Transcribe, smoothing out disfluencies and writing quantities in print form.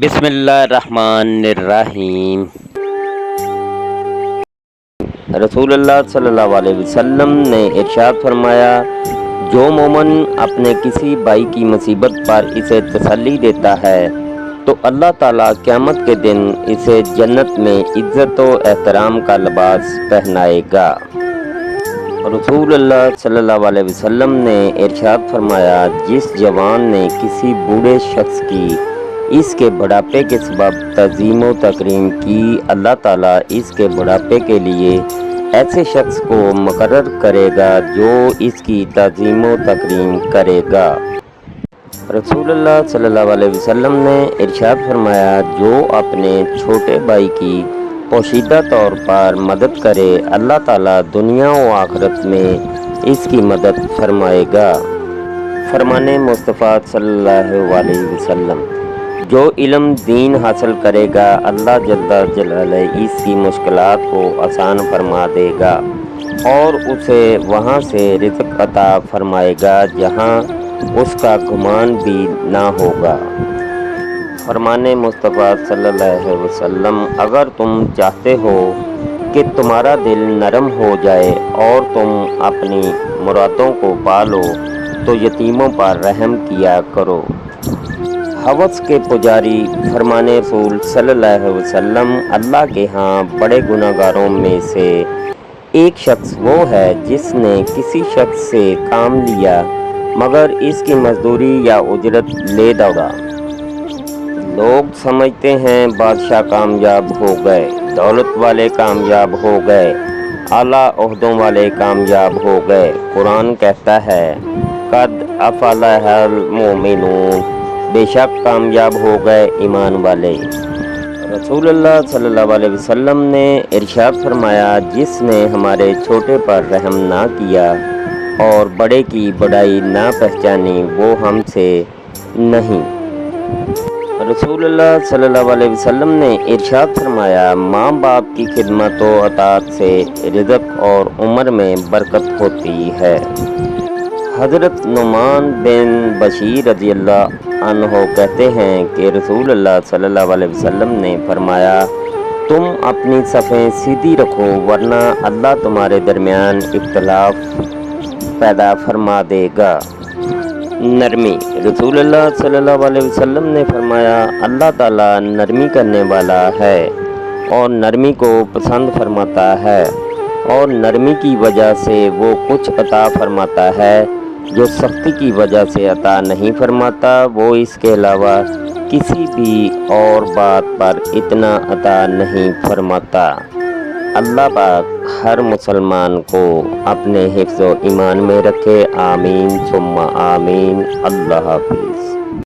بسم اللہ الرحمن الرحیم۔ رسول اللہ صلی اللہ علیہ وسلم نے ارشاد فرمایا، جو مومن اپنے کسی بھائی کی مصیبت پر اسے تسلی دیتا ہے تو اللہ تعالیٰ قیامت کے دن اسے جنت میں عزت و احترام کا لباس پہنائے گا۔ رسول اللہ صلی اللہ علیہ وسلم نے ارشاد فرمایا، جس جوان نے کسی بوڑھے شخص کی اس کے بڑھاپے کے سبب تعظیم و تکریم کی، اللہ تعالیٰ اس کے بڑھاپے کے لیے ایسے شخص کو مقرر کرے گا جو اس کی تعظیم و تکریم کرے گا۔ رسول اللہ صلی اللہ علیہ وسلم نے ارشاد فرمایا، جو اپنے چھوٹے بھائی کی پوشیدہ طور پر مدد کرے، اللہ تعالیٰ دنیا و آخرت میں اس کی مدد فرمائے گا۔ فرمان مصطفیٰ صلی اللہ علیہ وسلم، جو علم دین حاصل کرے گا، اللہ جل جلالہ اس کی مشکلات کو آسان فرما دے گا اور اسے وہاں سے رزق عطا فرمائے گا جہاں اس کا گمان بھی نہ ہوگا۔ فرمان مصطفیٰ صلی اللہ علیہ وسلم، اگر تم چاہتے ہو کہ تمہارا دل نرم ہو جائے اور تم اپنی مرادوں کو پالو تو یتیموں پر رحم کیا کرو۔ حوث کے پجاری فرمان رسول صلی اللہ علیہ وسلم، اللہ کے ہاں بڑے گناہ گاروں میں سے ایک شخص وہ ہے جس نے کسی شخص سے کام لیا مگر اس کی مزدوری یا اجرت لے دوڑا۔ لوگ سمجھتے ہیں بادشاہ کامیاب ہو گئے، دولت والے کامیاب ہو گئے، اعلیٰ عہدوں والے کامیاب ہو گئے۔ قرآن کہتا ہے، قد افلح المؤمنون، بے شک کامیاب ہو گئے ایمان والے۔ رسول اللہ صلی اللہ علیہ وسلم نے ارشاد فرمایا، جس نے ہمارے چھوٹے پر رحم نہ کیا اور بڑے کی بڑائی نہ پہچانی وہ ہم سے نہیں۔ رسول اللہ صلی اللہ علیہ وسلم نے ارشاد فرمایا، ماں باپ کی خدمت و اطاعت سے رزق اور عمر میں برکت ہوتی ہے۔ حضرت نعمان بن بشیر رضی اللہ عنہ کہتے ہیں کہ رسول اللہ صلی اللہ علیہ وسلم نے فرمایا، تم اپنی صفیں سیدھی رکھو ورنہ اللہ تمہارے درمیان اختلاف پیدا فرما دے گا۔ نرمی، رسول اللہ صلی اللہ علیہ وسلم نے فرمایا، اللہ تعالیٰ نرمی کرنے والا ہے اور نرمی کو پسند فرماتا ہے، اور نرمی کی وجہ سے وہ کچھ عطا فرماتا ہے جو سختی کی وجہ سے عطا نہیں فرماتا، وہ اس کے علاوہ کسی بھی اور بات پر اتنا عطا نہیں فرماتا۔ اللہ پاک ہر مسلمان کو اپنے حفظ و ایمان میں رکھے، آمین ثم آمین۔ اللہ حافظ۔